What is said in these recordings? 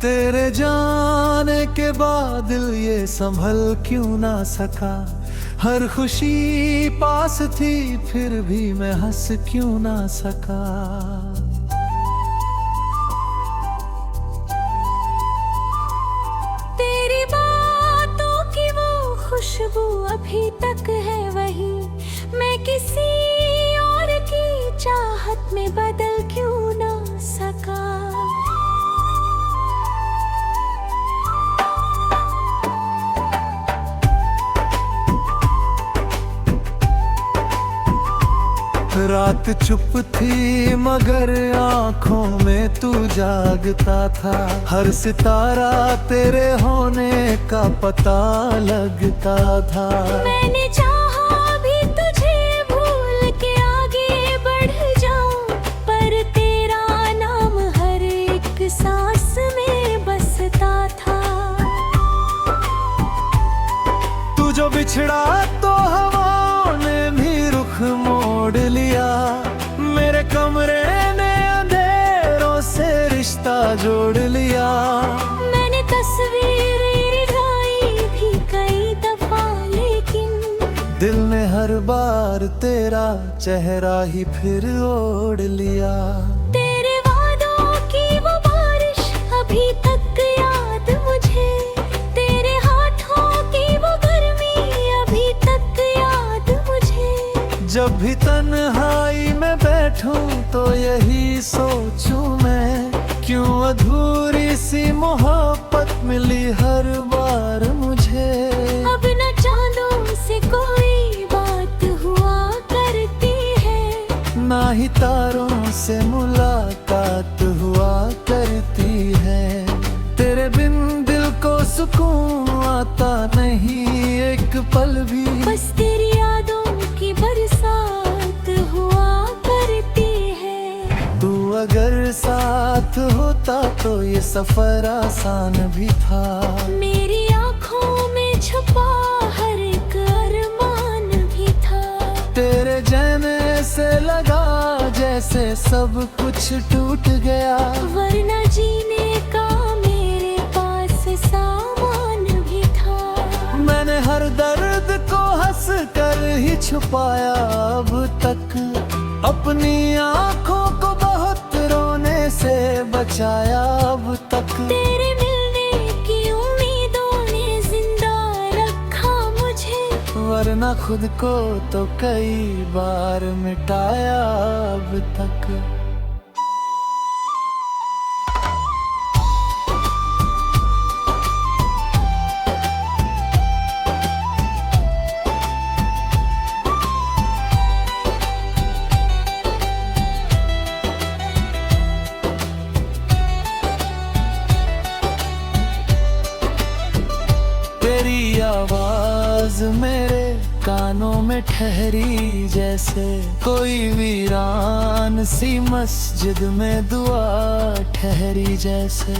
तेरे जाने के बाद दिल ये संभल क्यों ना सका। हर खुशी पास थी फिर भी मैं हंस क्यों ना सका। तेरी बातों की वो खुशबू अभी तक है वही। मैं किसी और की चाहत में बदल क्यों ना सका। रात चुप थी मगर आंखों में तू जागता था। हर सितारा तेरे होने का पता लगता था। मैंने चाहा भी तुझे भूल के आगे बढ़ जाऊं, पर तेरा नाम हर एक सांस में बसता था। तू जो बिछड़ा तो हवाओं ने भी रुख मोड़ लिया। मेरे कमरे ने अंधेरों से रिश्ता जोड़ लिया। मैंने तस्वीरें ढाई भी कई दफा, लेकिन दिल ने हर बार तेरा चेहरा ही फिर ओढ़ लिया। तेरे वादों की वो बारिश अभी तक याद मुझे। तेरे हाथों की वो गर्मी अभी तक याद मुझे। जब भी तन्हाई में बैठूं तो यही सोचूं मैं, क्यों अधूरी सी मोहब्बत मिली हर बार मुझे। अब न चांदों से कोई बात हुआ करती है, ना ही तारों से मुलाकात हुआ करती है। तेरे बिन दिल को सुकून आता नहीं एक पल भी। बस तेरी यादों की बरसात हुआ करती है। तू अगर साथ होता तो ये सफर आसान भी था। मेरी आंखों में छुपा हर एक अरमान भी था। तेरे जाने से लगा जैसे सब कुछ टूट गया। वरना जीने का मेरे पास सामान भी था। मैंने हर दर्द को हंस कर ही छुपाया अब तक। अपनी आंखों को बहुत रोने से बचाया अब तक। तेरे मिलने की उम्मीदों ने जिंदा रखा मुझे, वरना खुद को तो कई बार मिटाया अब तक। तेरी आवाज मेरे कानों में ठहरी जैसे कोई वीरान सी मस्जिद में दुआ ठहरी जैसे।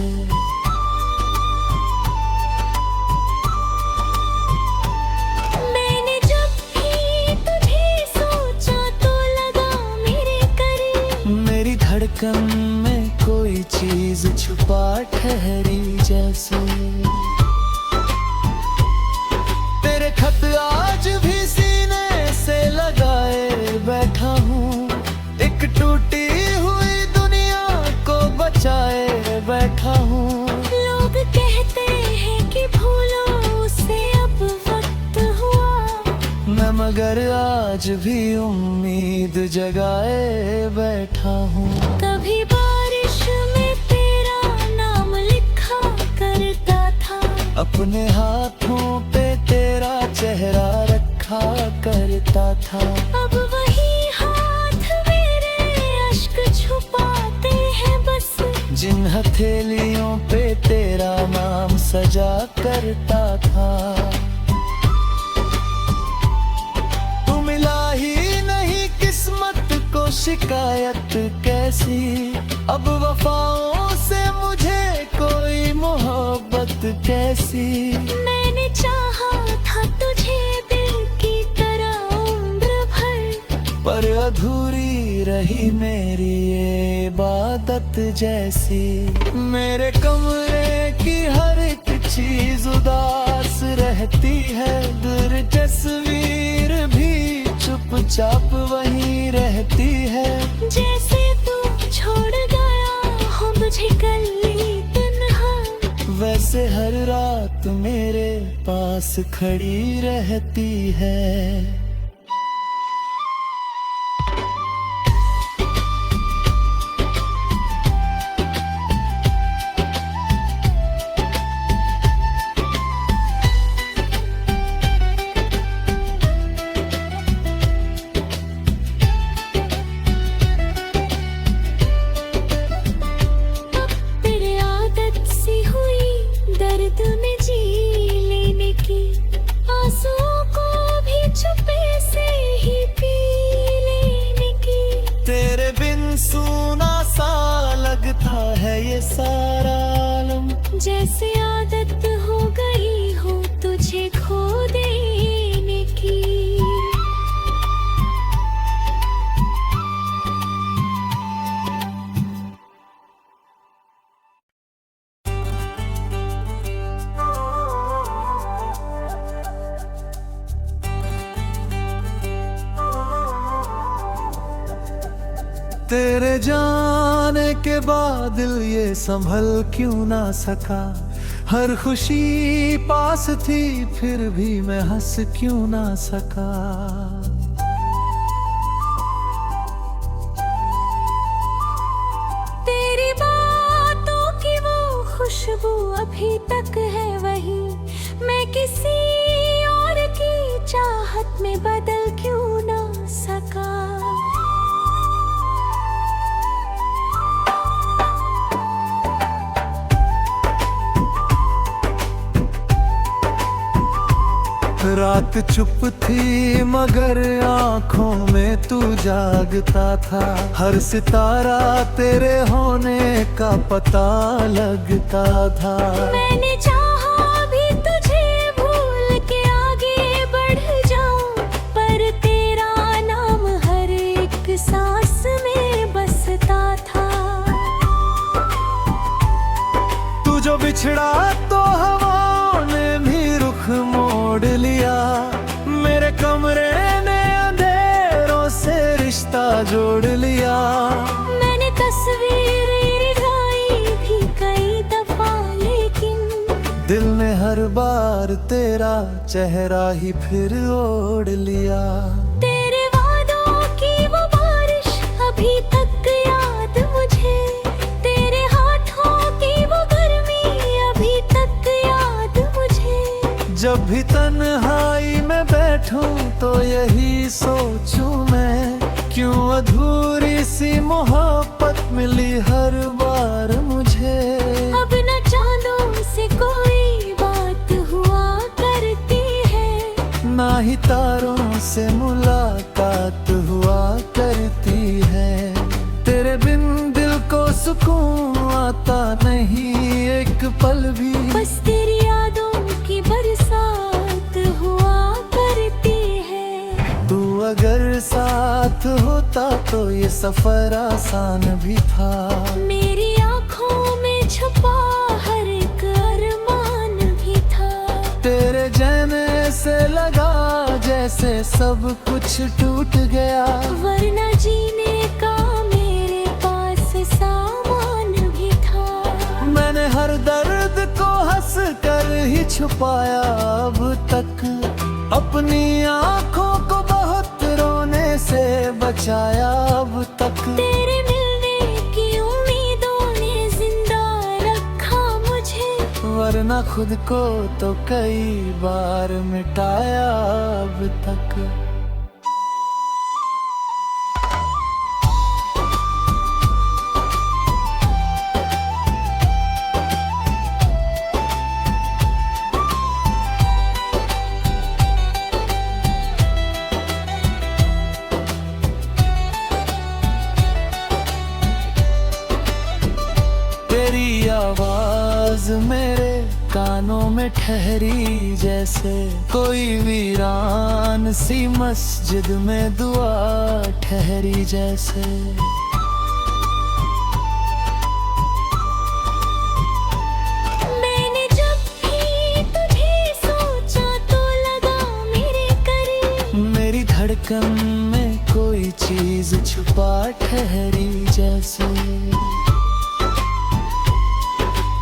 मैंने जब भी तुझे सोचा तो लगा मेरे करीब। मेरी धड़कन में कोई चीज छुपा ठहरी जैसे। तेरे खत आज भी सीने से लगाए बैठा हूँ। एक टूटी हुई दुनिया को बचाए बैठा हूँ। लोग कहते हैं कि भूलो उसे अब वक्त हुआ, मैं मगर आज भी उम्मीद जगाए बैठा हूँ। कभी बारिश में तेरा नाम लिखा करता था। अपने हाथों पे तेरा चेहरा रखा करता था। अब वही हाथ मेरे अश्क छुपाते हैं बस। जिन हथेलियों पे तेरा नाम सजा करता था। तू मिला ही नहीं किस्मत को शिकायत कैसी। अब वफाओं से मुझे कोई मोहब्बत कैसी। मैंने चाहा था तुझे दिल की तरह उम्र भर, पर अधूरी रही मेरी ये इबादत जैसी। मेरे कमरे की हर एक चीज उदास रहती है, दूर तस्वीर भी चुपचाप वहीं रहती है। जैसे तू छोड़ गया हो मुझे कल्ली तन्हा, वैसे हर रात मेरे पास खड़ी रहती है। तेरे आदत सी हुई दर्द में जी लेने की, आंसुओं को भी चुपे से ही पी लेने की। तेरे बिन सूना सा लगता है ये सारा आलम, जैसे आदत हो गई हो तुझे खो देने की। तेरे जाने के बाद दिल ये संभल क्यों ना सका। हर खुशी पास थी फिर भी मैं हंस क्यों ना सका। तेरी बातों की वो खुशबू अभी तक है वही, मैं किसी और की चाहत में बदल क्यों ना सका। रात चुप थी मगर आंखों में तू जागता था, हर सितारा तेरे होने का पता लगता था। मैंने चाहा भी तुझे भूल के आगे बढ़ जाऊं, पर तेरा नाम हर एक सांस में बसता था। तू जो बिछड़ा तो हवाओं ने भी रुख मोड़ लिया, मेरे कमरे ने अंधेरों से रिश्ता जोड़ लिया। मैंने तस्वीरें ढाई भी कई दफा लेकिन दिल ने हर बार तेरा चेहरा ही फिर ओढ़ लिया। तेरे वादों की वो बारिश अभी तक याद मुझे, तेरे हाथों की वो गर्मी अभी तक याद मुझे। जब भी तन्हाई में बैठूं तो यही सोचूं मैं, क्यों अधूरी सी मोहब्बत मिली हर बार मुझे। अब न चांदों से कोई बात हुआ करती है, ना ही तारों से मुलाकात हुआ करती है। तेरे बिन दिल को सुकून आता नहीं एक पल भी, बस तेरी यादों की बरसात हुआ करती है। तू अगर साथ होता तो ये सफर आसान भी था। मेरी आंखों में छुपा हर एक अरमान भी था। तेरे जाने से लगा जैसे सब कुछ टूट गया, वरना जीने का मेरे पास सामान भी था। मैंने हर दर्द को हंस कर ही छुपाया अब तक, अपनी आंखों को बहुत रोने से बचाया अब तक। तेरे मिलने की उम्मीदों ने जिंदा रखा मुझे, वरना खुद को तो कई बार मिटाया अब तक। तेरी आवाज मेरे कानों कोनों में ठहरी जैसे कोई वीरान सी मस्जिद में दुआ ठहरी जैसे। मैंने जब भी तुझे सोचा तो लगा मेरे करीब, मेरी धड़कन में कोई चीज छुपा ठहरी जैसे।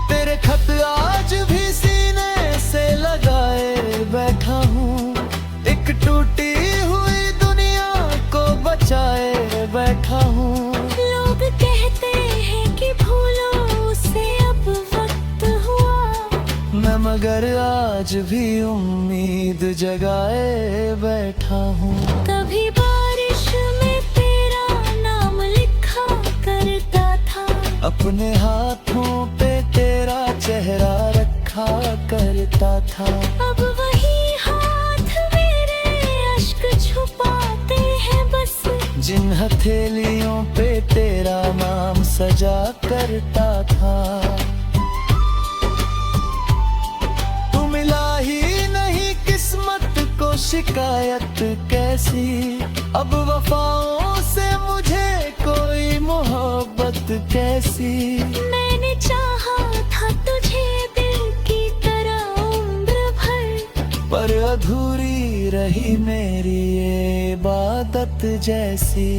तेरे खत आज भी सीने से लगाए बैठा हूँ, एक टूटी हुई दुनिया को बचाए बैठा हूँ। लोग कहते हैं कि भूलो उसे अब वक्त हुआ, मैं मगर आज भी उम्मीद जगाए बैठा हूँ। कभी बारिश में तेरा नाम लिखा करता था, अपने हाथों पे तेरा चेहरा रखा करता था। अब वही हाथ मेरे अश्क छुपाते हैं बस, जिन हथेलियों पे तेरा नाम सजा करता था। तू मिला ही नहीं किस्मत को शिकायत कैसी, अब वफाओं से मुझे कोई मोहब्बत कैसी। मैंने चाहा था तुझे दिल की तरह उम्र भर, पर अधूरी रही मेरी ये इबादत जैसी।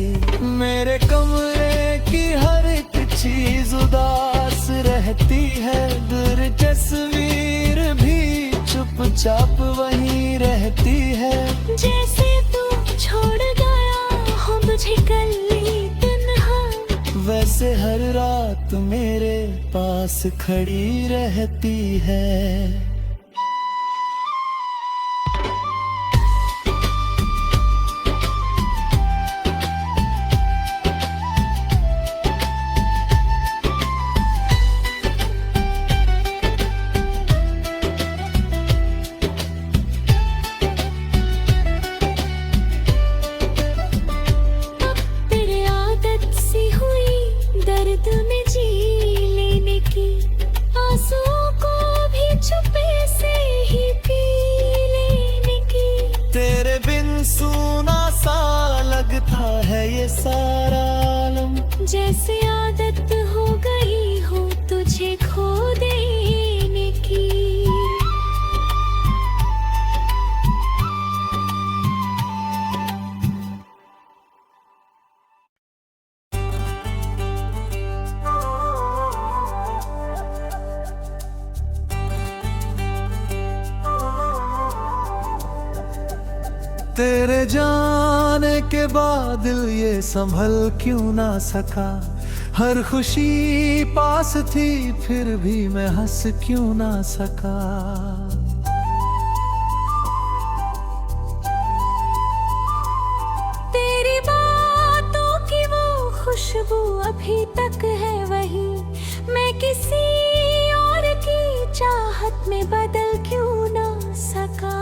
मेरे कमरे की हर एक चीज उदास रहती है, दूर तस्वीर भी चुपचाप वहीं रहती है। जैसे तू छोड़ गया हो मुझे कल्ली तन्हा, वैसे हर रात मेरे पास खड़ी रहती है। तेरे आदत सी हुई दर्द में जी लेने की, आंसुओं को भी चुपे से ही पी लेने की। तेरे बिन सूना सा लगता है ये सारा आलम, जैसे आदत हो गई हो तुझे खो देने की। तेरे जाने के बाद दिल ये संभल क्यों ना सका। हर खुशी पास थी फिर भी मैं हंस क्यों ना सका। तेरी बातों की वो खुशबू अभी तक है वही, मैं किसी और की चाहत में बदल क्यों ना सका।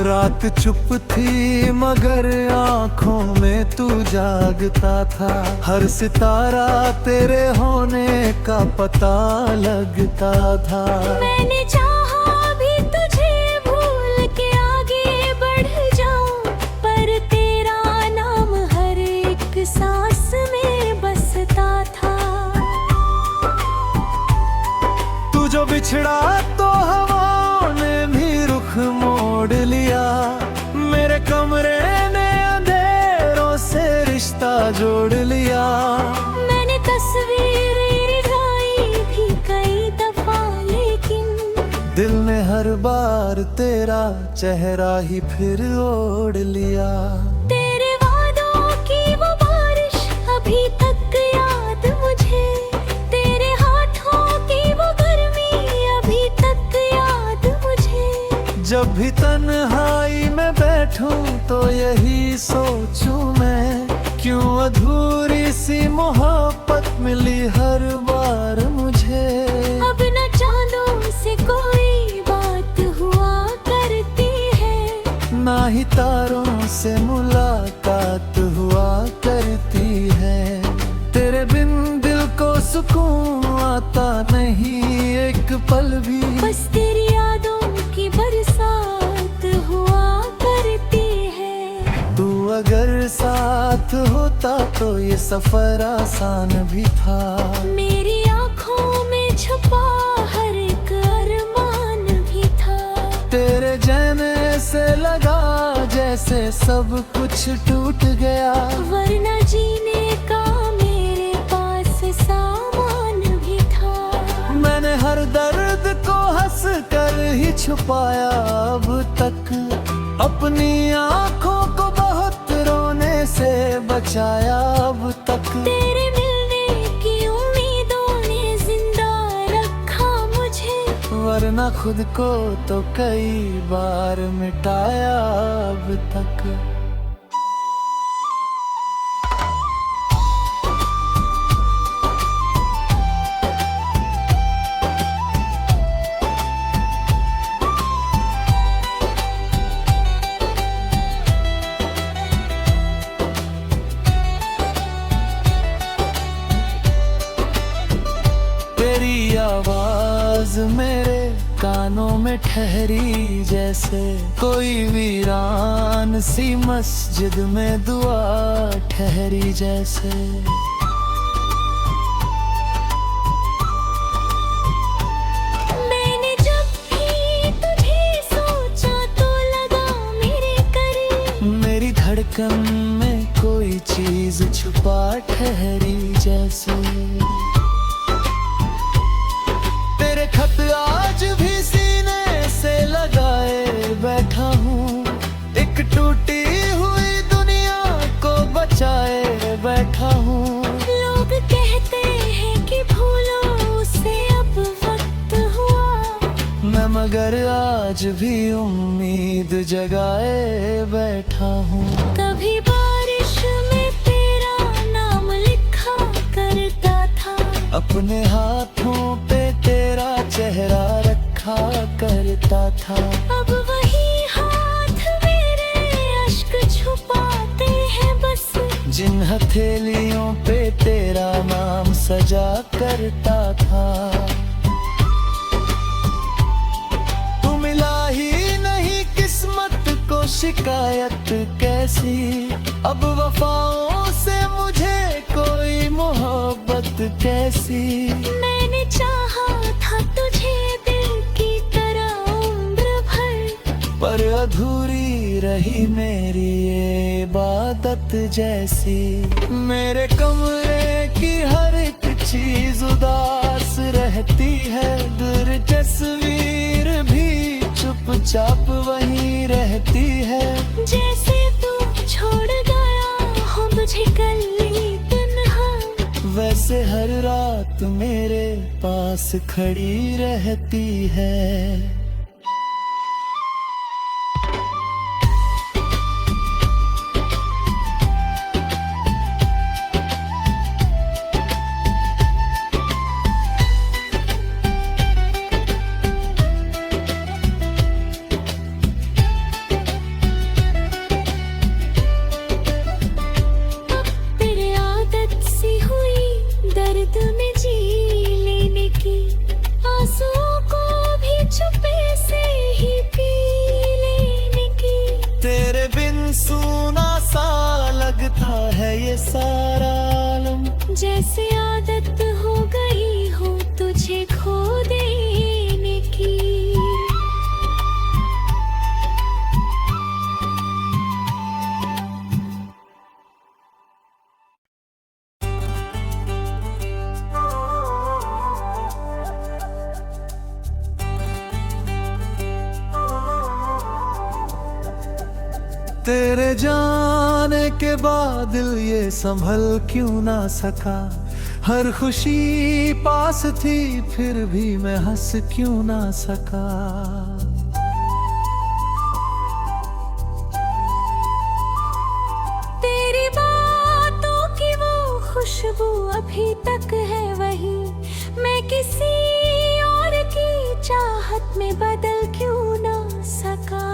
रात चुप थी मगर आंखों में तू जागता था, हर सितारा तेरे होने का पता लगता था। मैंने चाहा भी तुझे भूल के आगे बढ़ जाऊं, पर तेरा नाम हर एक सांस में बसता था। तू जो बिछड़ा तो हवाओं ने भी रुख मोड़ लिया, मेरे कमरे ने अंधेरों से रिश्ता जोड़ लिया। मैंने तस्वीरें ढाई भी कई दफा लेकिन दिल ने हर बार तेरा चेहरा ही फिर ओढ़ लिया। तेरे वादों की वो बारिश अभी तक याद मुझे, तेरे हाथों की वो गर्मी अभी तक याद मुझे। जब भी तन्हाई में बैठूं तो यही सोचूं मैं, क्यों अधूरी सी मोहब्बत मिली हर बार मुझे। अब न चांदों से कोई बात हुआ करती है, ना ही तारों से मुलाकात हुआ करती है। तेरे बिन दिल को सुकून आता नहीं एक पल भी। बस तेरी यादों की बरसात हुआ करती है। तू अगर साथ होता तो ये सफर आसान भी था। मेरी आँखों में छुपा हर एक अरमान भी था। तेरे जाने से लगा जैसे सब कुछ टूट गया। वरना जीने का मेरे पास सामान भी था। मैंने हर दर्द को हंस कर ही छुपाया अब तक। अपनी आँखों को बहुत रोने से बचाया अब तक। तेरे मिलने की उम्मीदों ने जिंदा रखा मुझे। वरना खुद को तो कई बार मिटाया अब तक। तेरी आवाज मेरे कानों में ठहरी जैसे कोई वीरान सी मस्जिद में दुआ ठहरी जैसे। मैंने जब भी तुझे सोचा तो लगा मेरे करीब। मेरी धड़कन में कोई चीज छुपा ठहरी जैसे। तेरे खत आज भी सीने से लगाए बैठा हूँ। एक टूटी हुई दुनिया को बचाए बैठा हूँ। लोग कहते हैं कि भूलो उसे अब वक्त हुआ। मैं मगर आज भी उम्मीद जगाए बैठा हूँ। कभी बारिश में तेरा नाम लिखा करता था। अपने हाथों पे तेरा चेहरा रखा करता था। अब वही हाथ मेरे अश्क छुपाते हैं बस। जिन हथेलियों पे तेरा नाम सजा करता था। तू मिला ही नहीं किस्मत को शिकायत कैसी। अब वफाओं से मुझे कोई मोहब्बत कैसी। मैंने चाहा था तुझे दिल की तरह उम्र भर। पर अधूरी रही मेरी ये इबादत जैसी। मेरे कमरे की हर एक चीज उदास रहती है। दूर तस्वीर भी चुपचाप वहीं रहती है। जैसे तू छोड़ गया हो मुझे कल तन्हा। वैसे हर रात मेरे पास खड़ी रहती है। तेरे आदत सी हुई दर्द में जी लेने की। आंसुओं को भी चुपे से ही पी लेने की। तेरे बिन सूना सा लगता है ये सारा आलम। जैसे आदत हो गई हो तुझे खो देने की। तेरे जाने के बाद दिल ये संभल क्यों ना सका। हर खुशी पास थी फिर भी मैं हंस क्यों ना सका। तेरी बातों की वो खुशबू अभी तक है वही। मैं किसी और की चाहत में बदल क्यों ना सका।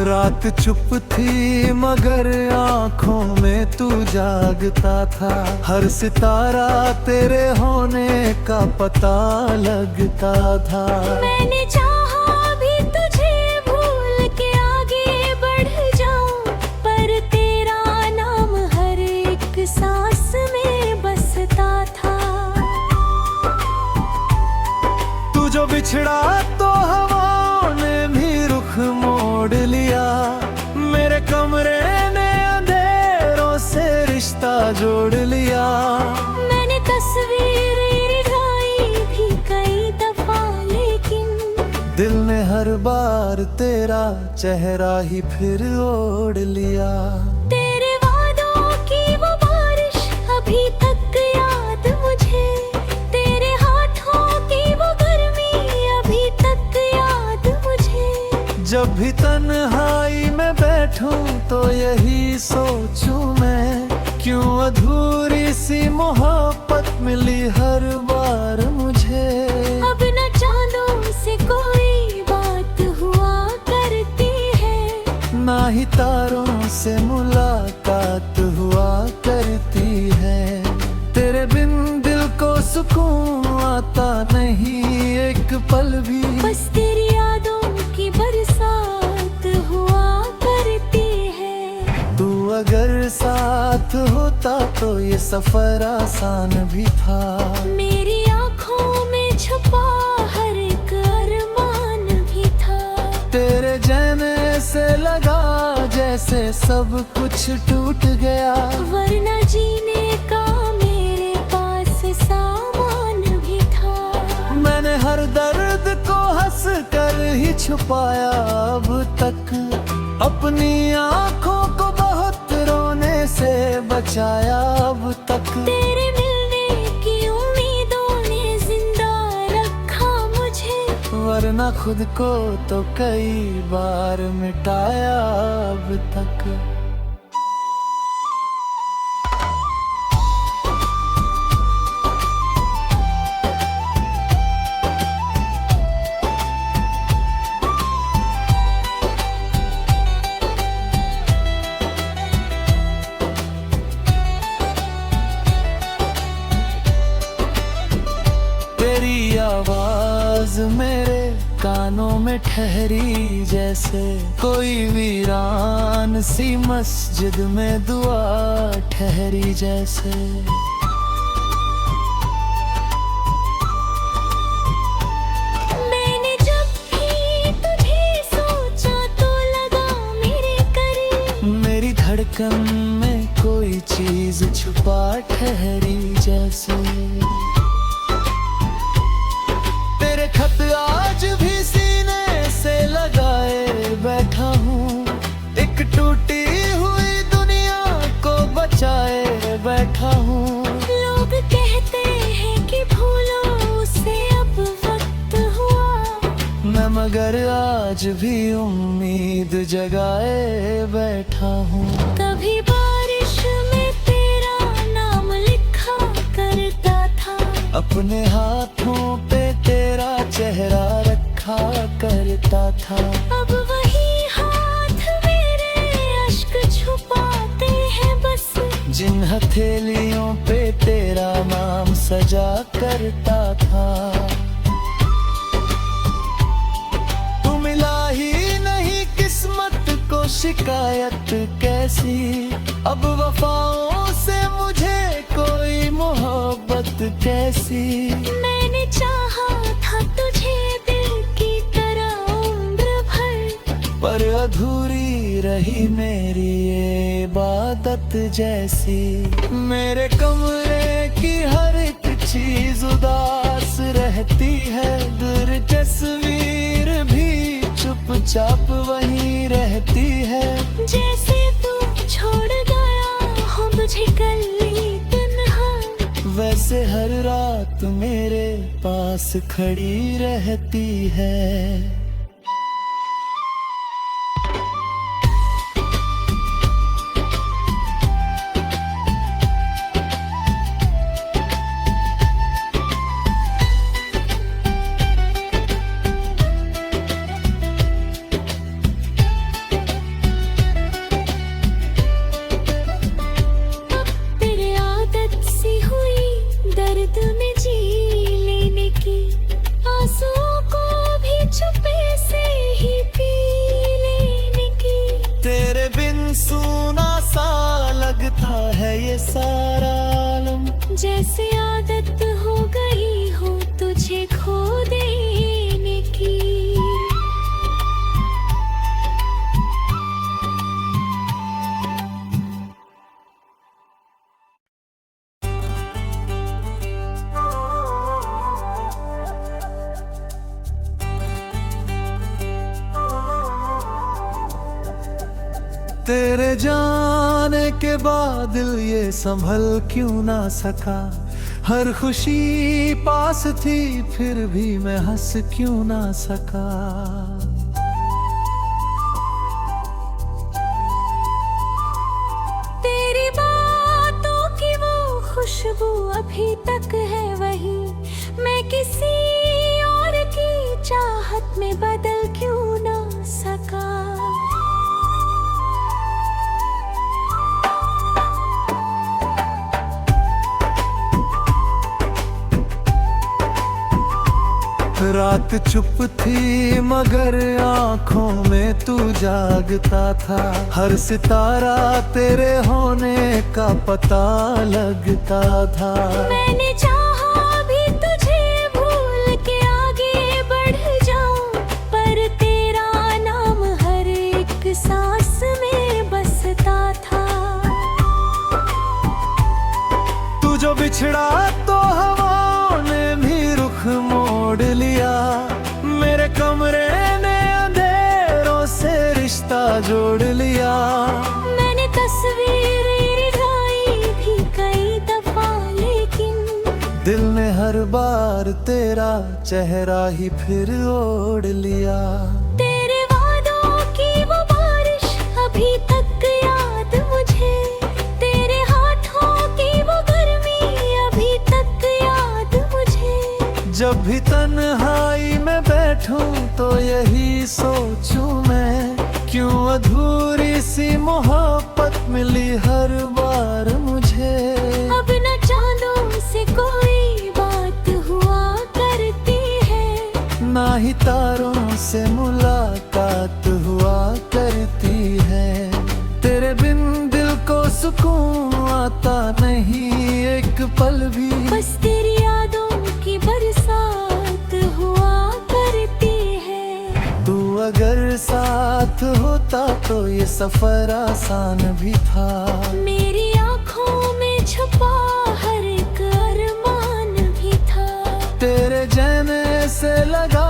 रात चुप थी मगर आंखों में तू जागता था। हर सितारा तेरे होने का पता लगता था। मैंने चाहा भी तुझे भूल के आगे बढ़ जाऊं, पर तेरा नाम हर एक सांस में बसता था। तू जो बिछड़ा तो हवाओं ने भी रुख मोड़ लिया। मेरे कमरे ने अंधेरों से रिश्ता जोड़ लिया। मैंने तस्वीरें ढाई थी कई दफा, लेकिन दिल ने हर बार तेरा चेहरा ही फिर ओढ़ लिया। तेरे वादों की वो बारिश अभी तक याद मुझे, तेरे हाथों की वो गर्मी अभी तक याद मुझे। जब भी तन्हाई में बैठूं तो यही सोचूं मैं, क्यों अधूरी सी मोहब्बत मिली हर बार मुझे। अब न चांदों से कोई बात हुआ करती है, ना ही तारों से मुलाकात हुआ करती है। तेरे बिन दिल को सुकून आता नहीं एक पल भी, बस तेरी यादों की बरसात हुआ करती है। तू अगर साथ होता तो ये सफर आसान भी था। मेरी आंखों में छुपा हर एक अरमान भी था। तेरे जाने से लगा जैसे सब कुछ टूट गया, वरना जीने का मेरे पास सामान भी था। मैंने हर दर्द को हंस कर ही छुपाया अब तक, अपनी आंखों को बहुत रोने से बचाया अब तक। तेरे मिलने की उम्मीदों ने जिंदा रखा मुझे, वरना खुद को तो कई बार मिटाया अब तक। तेरी आवाज मेरे कानों में ठहरी जैसे कोई वीरान सी मस्जिद में दुआ ठहरी जैसे। मैंने जब भी तुझे सोचा तो लगा मेरे करीब, मेरी धड़कन में कोई चीज छुपा ठहरी जैसे। तेरे खत आज भी सीने से लगाए बैठा हूँ, एक टूटी हुई दुनिया को बचाए बैठा हूँ। लोग कहते हैं कि भूलो उसे अब वक्त हुआ, मैं मगर आज भी उम्मीद जगाए बैठा हूँ। कभी बारिश में तेरा नाम लिखा करता था, अपने हाथों पे तेरा चेहरा रखा करता था। अब वही हाथ मेरे अश्क छुपाते हैं बस, जिन हथेलियों पे तेरा नाम सजा करता था। तू मिला ही नहीं किस्मत को शिकायत कैसी, अब वफाओं से मुझे कोई मोहब्बत कैसी। मैंने चाहा था तुझे दिल की तरह उम्र भर, पर अधूरी रही मेरी ये इबादत जैसी। मेरे कमरे की हर एक चीज उदास रहती है, दूर तस्वीर भी चुपचाप वहीं रहती है। जैसे तू छोड़ गया हो मुझे कल्ली तन्हा, वैसे हर रात मेरे पास खड़ी रहती है। तेरे जाने के बाद दिल ये संभल क्यों ना सका। हर खुशी पास थी फिर भी मैं हंस क्यों ना सका। तेरी बातों की वो खुशबू अभी तक है वही। मैं किसी और की चाहत में बदल क्यों ना सका। रात चुप थी मगर आंखों में तू जागता था। हर सितारा तेरे होने का पता लगता था। मैंने चाहा भी तुझे भूल के आगे बढ़ जाऊं, पर तेरा नाम हर एक सांस में बसता था। तू जो बिछड़ा तो हवाओं ने भी रुख मोड़ लिया। मेरे कमरे ने अंधेरों से रिश्ता जोड़ लिया। मैंने तस्वीरें ढाई भी कई दफा, लेकिन दिल ने हर बार तेरा चेहरा ही फिर ओढ़ लिया। तेरे वादों की वो बारिश अभी तक याद मुझे। तेरे हाथों की वो गर्मी अभी तक याद मुझे। जब भी तन्हाई में बैठूं तो यही सोचूं मैं, क्यों अधूरी सी मोहब्बत मिली हर बार मुझे। अब न चांदों से कोई बात हुआ करती है, ना ही तारों से मुलाकात हुआ करती है। तेरे बिन दिल को सुकून आता नहीं एक पल भी। बस तेरी यादों की बरसात हुआ करती है। तू अगर साथ होता तो ये सफर आसान भी था। मेरी आंखों में छुपा हर एक अरमान भी था। तेरे जाने से लगा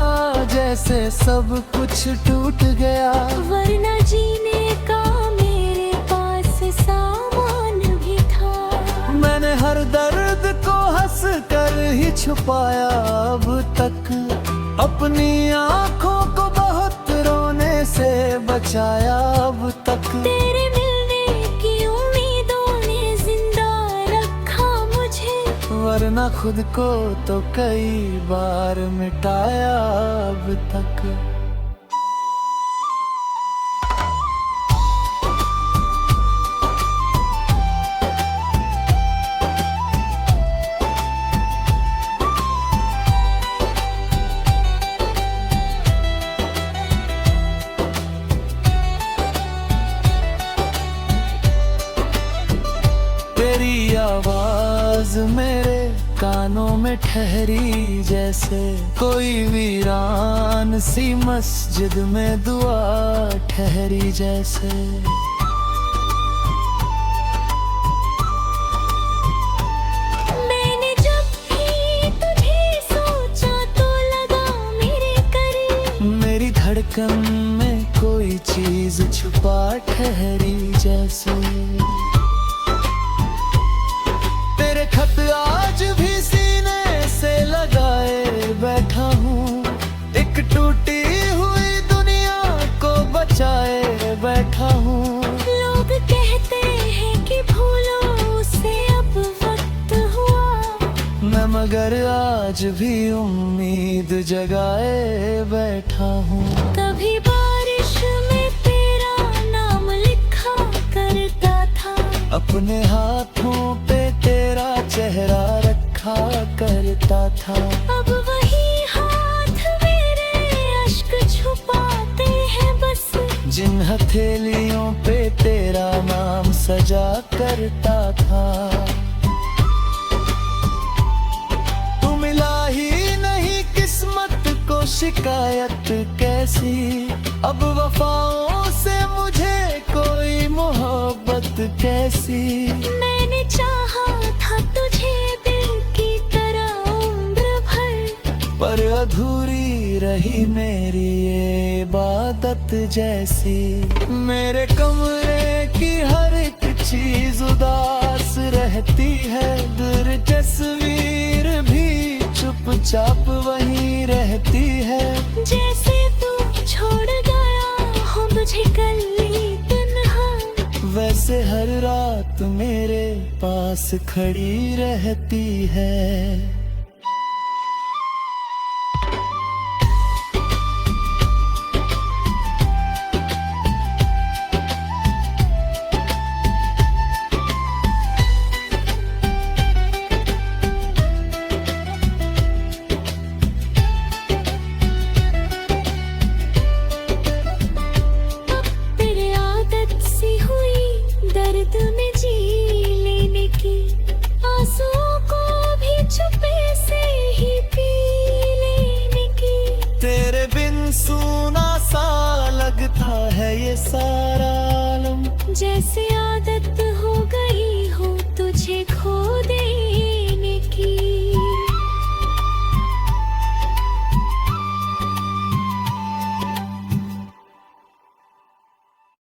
जैसे सब कुछ टूट गया। वरना जीने का मेरे पास सामान भी था। मैंने हर दर्द को हंस कर ही छुपाया अब तक। अपनी आंखों को बहुत रोने से बचाया अब तक। तेरे मिलने की उम्मीदों ने जिंदा रखा मुझे, वरना खुद को तो कई बार मिटाया अब तक। तेरी आवाज मेरे कानों में ठहरी जैसे कोई वीरान सी मस्जिद में दुआ ठहरी जैसे। मैंने जब भी तुझे सोचा तो लगा मेरे करीब। मेरी धड़कन में कोई चीज छुपा ठहरी जैसे। तेरे खत आज भी सीने से लगाए बैठा हूँ। एक टूटी हुई दुनिया को बचाए बैठा हूँ। लोग कहते हैं कि भूलो उसे अब वक्त हुआ, मैं मगर आज भी उम्मीद जगाए बैठा हूँ। कभी बारिश में तेरा नाम लिखा करता था। अपने हाथों पे तेरा चेहरा रखा करता था। अब वही हाथ मेरे अश्क छुपाते हैं बस। जिन हथेलियों पे तेरा नाम सजा करता था। तू मिला ही नहीं किस्मत को शिकायत कैसी। अब वफाओं से मुझे कोई मोहब्बत कैसी। मैंने चाहा था तुझे दिल की तरह उम्र भर, पर अधूरी रही मेरी ये इबादत जैसी। मेरे कमरे की हर एक चीज उदास रहती है, तस्वीर भी चुपचाप वहीं रहती है। जैसे तू छोड़ गया हो मुझे कल तन्हा, वैसे हर रात मेरे पास खड़ी रहती है। दर्द में जी लेने की, आंसुओं को भी चुपे से ही पी लेने की। तेरे बिन सूना सा लगता है ये सारा आलम, जैसे